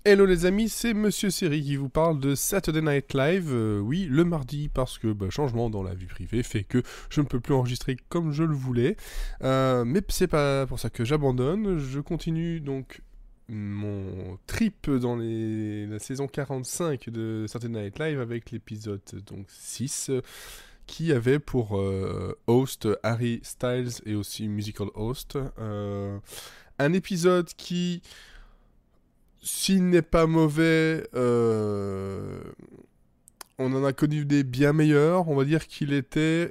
Hello les amis, c'est Monsieur Seri qui vous parle de Saturday Night Live, oui, le mardi, parce que changement dans la vie privée fait que je ne peux plus enregistrer comme je le voulais, mais c'est pas pour ça que j'abandonne, je continue donc mon trip dans la saison 45 de Saturday Night Live avec l'épisode donc 6, qui avait pour host Harry Styles et aussi musical host, un épisode qui... S'il n'est pas mauvais, on en a connu des bien meilleurs. On va dire qu'il était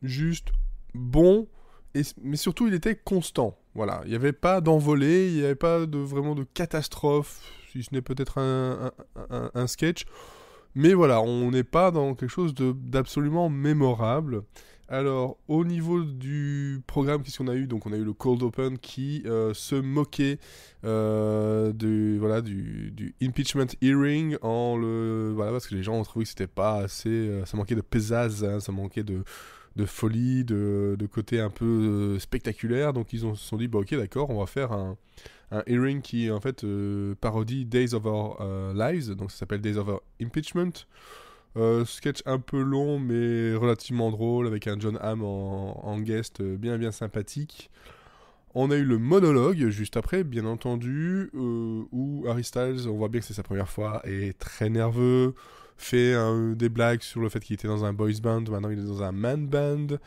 juste bon, mais surtout il était constant. Voilà, il n'y avait pas d'envolée, il n'y avait pas vraiment de catastrophe, si ce n'est peut-être un sketch. Mais voilà, on n'est pas dans quelque chose d'absolument mémorable. Alors, au niveau du programme, qu'est-ce qu'on a eu? Donc, on a eu le Cold Open qui se moquait du impeachment hearing voilà, parce que les gens ont trouvé que c'était pas assez, ça manquait de pizzazz, hein, ça manquait de folie, de côté un peu spectaculaire. Donc, ils se sont dit, ok, d'accord, on va faire un hearing qui en fait parodie Days of Our Lives, donc ça s'appelle Days of Our Impeachment. Sketch un peu long mais relativement drôle avec un John Hamm en guest bien bien sympathique. On a eu le monologue juste après, bien entendu, où Harry Styles, on voit bien que c'est sa première fois, est très nerveux, fait des blagues sur le fait qu'il était dans un boys band, maintenant il est dans un man band.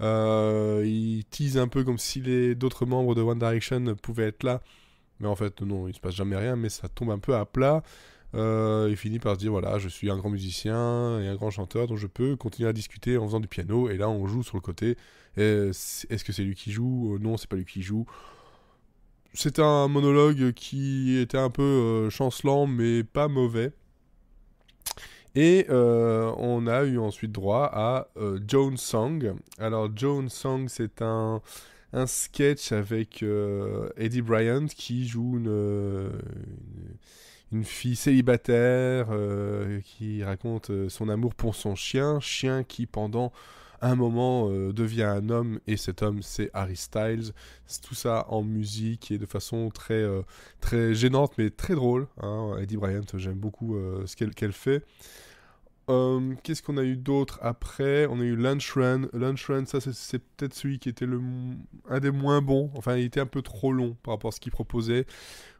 Il tease un peu comme si les d'autres membres de One Direction pouvaient être là, mais en fait non, il se passe jamais rien, mais ça tombe un peu à plat. Il finit par se dire voilà, je suis un grand musicien et un grand chanteur, donc je peux continuer à discuter en faisant du piano. Et là, on joue sur le côté. Est-ce que c'est lui qui joue? Non, c'est pas lui qui joue. C'est un monologue qui était un peu chancelant, mais pas mauvais. Et on a eu ensuite droit à Joan Song. Alors, Joan Song, c'est un sketch avec Eddie Bryant qui joue une fille célibataire qui raconte son amour pour son chien qui pendant un moment devient un homme, et cet homme c'est Harry Styles. C'est tout ça en musique et de façon très gênante mais très drôle, hein. Eddie Bryant, j'aime beaucoup ce qu'elle fait. Qu'est-ce qu'on a eu d'autre après? On a eu Lunch Run. Lunch Run, ça c'est peut-être celui qui était un des moins bons. Enfin, il était un peu trop long par rapport à ce qu'il proposait.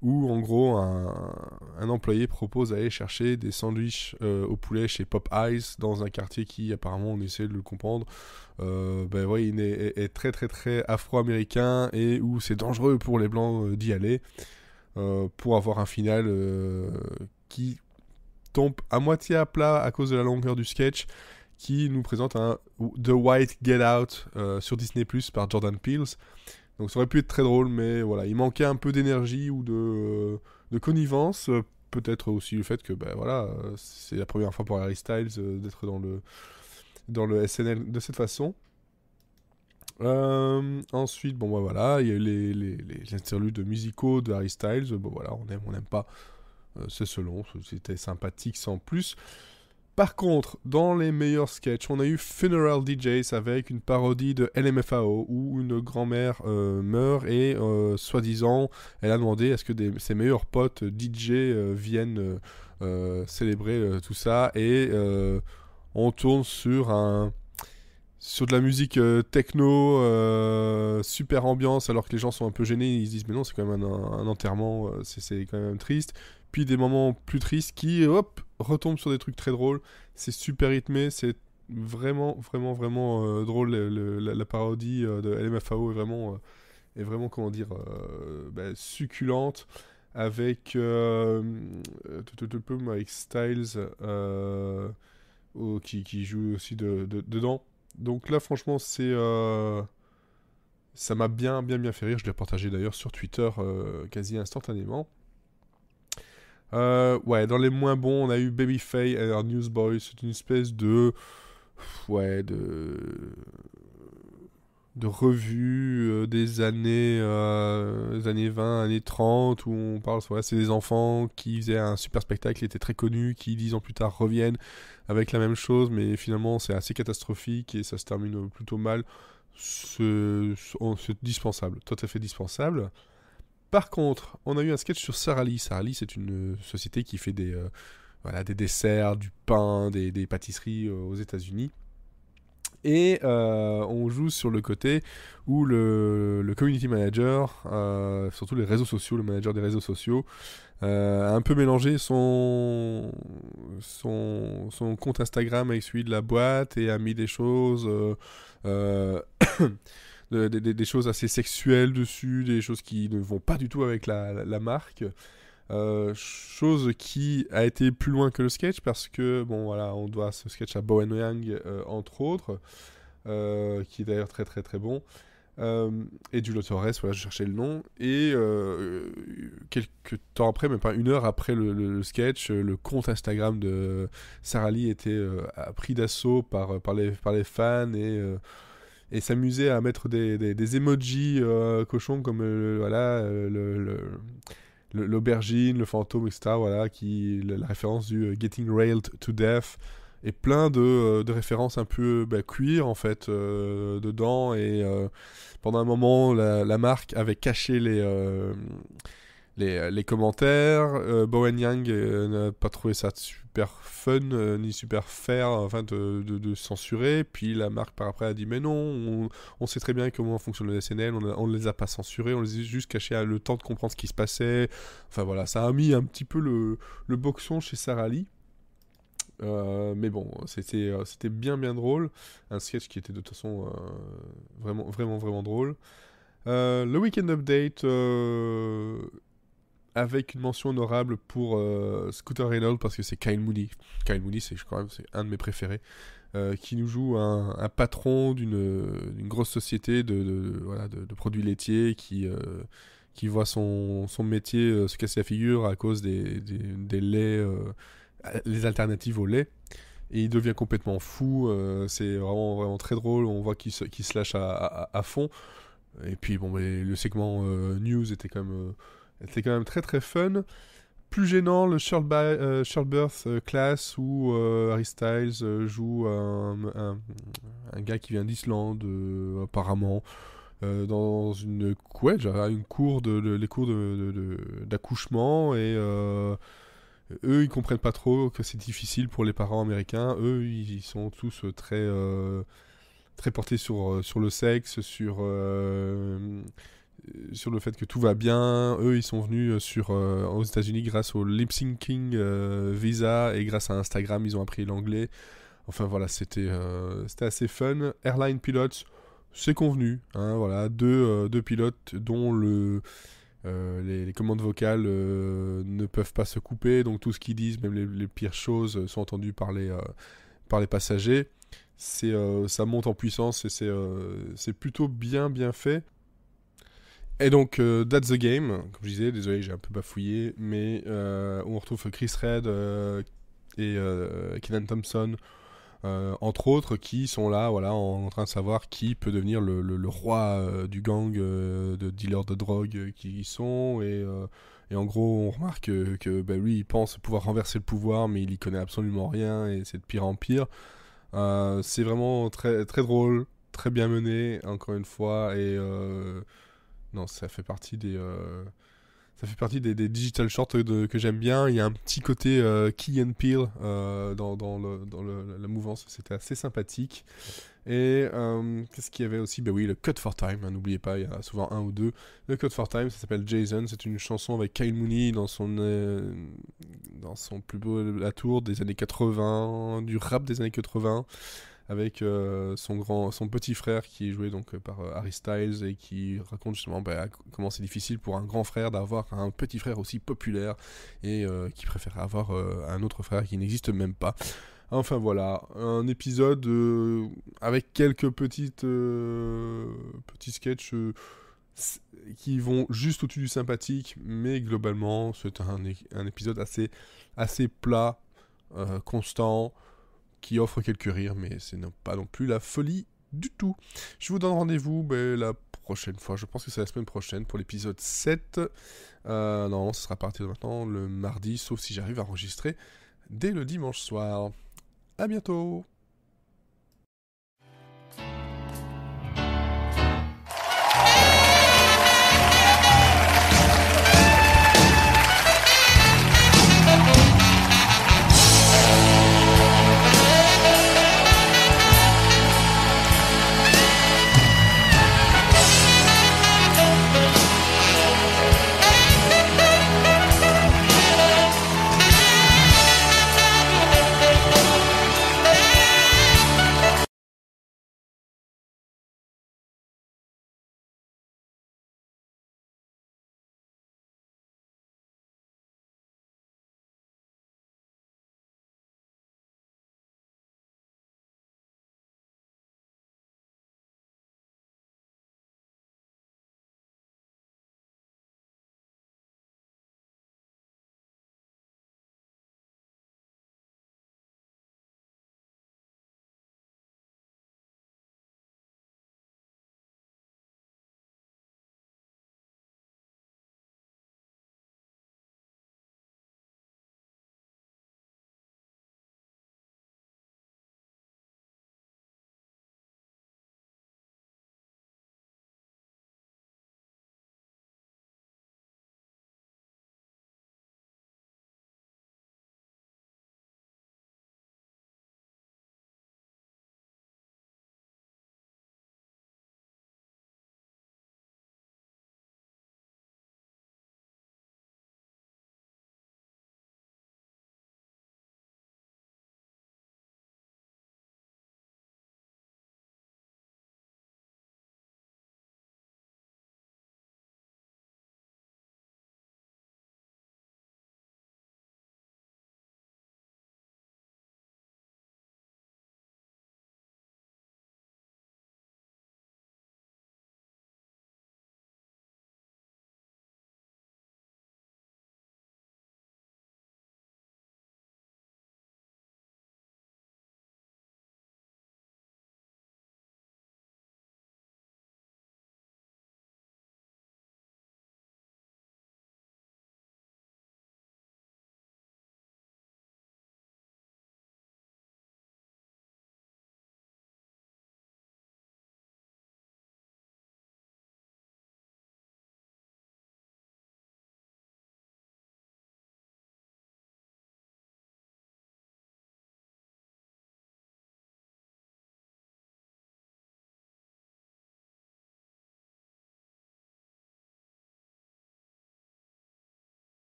Où en gros, un employé propose d'aller chercher des sandwichs au poulet chez Popeyes dans un quartier qui, apparemment, on essaie de le comprendre, il est très très très afro-américain et où c'est dangereux pour les blancs d'y aller pour avoir un final qui tombe à moitié à plat à cause de la longueur du sketch, qui nous présente un The White Get Out sur Disney Plus par Jordan Peele. Donc ça aurait pu être très drôle, mais voilà, il manquait un peu d'énergie ou de connivence. Peut-être aussi le fait que c'est la première fois pour Harry Styles d'être dans le SNL de cette façon. Ensuite, voilà, il y a eu les interludes musicaux de Harry Styles. Bon voilà, on n'aime pas. C'est selon, c'était sympathique sans plus. Par contre, dans les meilleurs sketchs, on a eu Funeral DJs avec une parodie de LMFAO où une grand-mère meurt et soi-disant, elle a demandé à ce que ses meilleurs potes DJ viennent célébrer tout ça, et on tourne sur de la musique techno, super ambiance, alors que les gens sont un peu gênés, ils se disent mais non, c'est quand même un enterrement, c'est quand même triste. Puis des moments plus tristes qui, hop, retombent sur des trucs très drôles. C'est super rythmé, c'est vraiment, vraiment, vraiment drôle. La parodie de LMFAO est vraiment comment dire, succulente, avec avec Styles qui joue aussi dedans. Donc là, franchement, ça m'a bien, bien, bien fait rire. Je l'ai partagé d'ailleurs sur Twitter quasi instantanément. Ouais, dans les moins bons, on a eu Baby Faye et our Newsboys. C'est une espèce ouais, de revue des années 20, années 30, où on parle, ouais, c'est des enfants qui faisaient un super spectacle, qui était très connu, qui 10 ans plus tard reviennent avec la même chose, mais finalement c'est assez catastrophique et ça se termine plutôt mal. C'est dispensable, tout à fait dispensable. Par contre, on a eu un sketch sur Sara Lee. Sara Lee, c'est une société qui fait des desserts, du pain, des pâtisseries aux États-Unis. Et on joue sur le côté où le community manager, surtout les réseaux sociaux, le manager des réseaux sociaux, a un peu mélangé son compte Instagram avec celui de la boîte et a mis des choses, des choses assez sexuelles dessus, des choses qui ne vont pas du tout avec la marque. Chose qui a été plus loin que le sketch parce que bon voilà, on doit ce sketch à Bowen Yang entre autres, qui est d'ailleurs très très très bon, et Julio Torres, voilà, je cherchais le nom, et quelques temps après, même pas une heure après le sketch, le compte Instagram de Sara Lee était pris d'assaut par les fans et s'amusait à mettre des emojis cochons comme l'aubergine, le fantôme, etc. Voilà, la référence du Getting Railed to Death, et plein de références un peu queer en fait dedans. Et pendant un moment, la marque avait caché les commentaires. Bowen Yang n'a pas trouvé ça super fun ni super fair, enfin de censurer. Puis la marque par après a dit mais non, on sait très bien comment fonctionne le SNL, on ne les a pas censurés, on les a juste cachés le temps de comprendre ce qui se passait. Enfin voilà, ça a mis un petit peu le boxon chez Sara Lee. Mais bon, c'était bien drôle. Un sketch qui était de toute façon vraiment, vraiment, vraiment drôle. Le Weekend Update, avec une mention honorable pour Scooter Reynolds, parce que c'est Kyle Mooney. Kyle Mooney, c'est un de mes préférés, qui nous joue un patron d'une grosse société de produits laitiers qui voit son métier se casser la figure à cause des laits, les alternatives au lait. Et il devient complètement fou. C'est vraiment, vraiment très drôle. On voit qu'il se lâche à fond. Et puis, bon, le segment news était quand même très très fun. Plus gênant, le Childbirth Class où Harry Styles joue un gars qui vient d'Islande, apparemment, dans une cour les cours d'accouchement, et eux ils comprennent pas trop que c'est difficile pour les parents américains. Eux ils sont tous très portés sur le sexe, sur le fait que tout va bien. Eux, ils sont venus aux États-Unis grâce au lip syncing visa, et grâce à Instagram, ils ont appris l'anglais. Enfin voilà, c'était assez fun. Airline Pilots, c'est convenu. Hein, voilà, deux pilotes dont les commandes vocales ne peuvent pas se couper, donc tout ce qu'ils disent, même les pires choses, sont entendues par les passagers. Ça monte en puissance et c'est plutôt bien fait. Et donc, That's the Game, comme je disais, désolé, j'ai un peu bafouillé, mais on retrouve Chris Redd et Kenan Thompson, entre autres, qui sont là, voilà, en train de savoir qui peut devenir le roi du gang de dealers de drogue qui y sont, et en gros, on remarque que lui, il pense pouvoir renverser le pouvoir, mais il y connaît absolument rien, et c'est de pire en pire. C'est vraiment très, très drôle, très bien mené, encore une fois, et non, ça fait partie des digital shorts que j'aime bien. Il y a un petit côté Key and Peele dans la mouvance, c'était assez sympathique. Et qu'est-ce qu'il y avait aussi? Oui, le Cut for Time, hein, n'oubliez pas, il y a souvent un ou deux. Le Cut for Time, ça s'appelle Jason, c'est une chanson avec Kyle Mooney dans son plus beau atour des années 80, du rap des années 80, avec son petit frère qui est joué donc par Harry Styles, et qui raconte justement comment c'est difficile pour un grand frère d'avoir un petit frère aussi populaire, et qui préfère avoir un autre frère qui n'existe même pas. Enfin voilà, un épisode avec quelques petits sketchs qui vont juste au-dessus du sympathique, mais globalement c'est un épisode assez plat, constant, qui offre quelques rires, mais c'est pas non plus la folie du tout. Je vous donne rendez-vous la prochaine fois, je pense que c'est la semaine prochaine, pour l'épisode 7. Normalement, ce sera à partir de maintenant, le mardi, sauf si j'arrive à enregistrer dès le dimanche soir. À bientôt!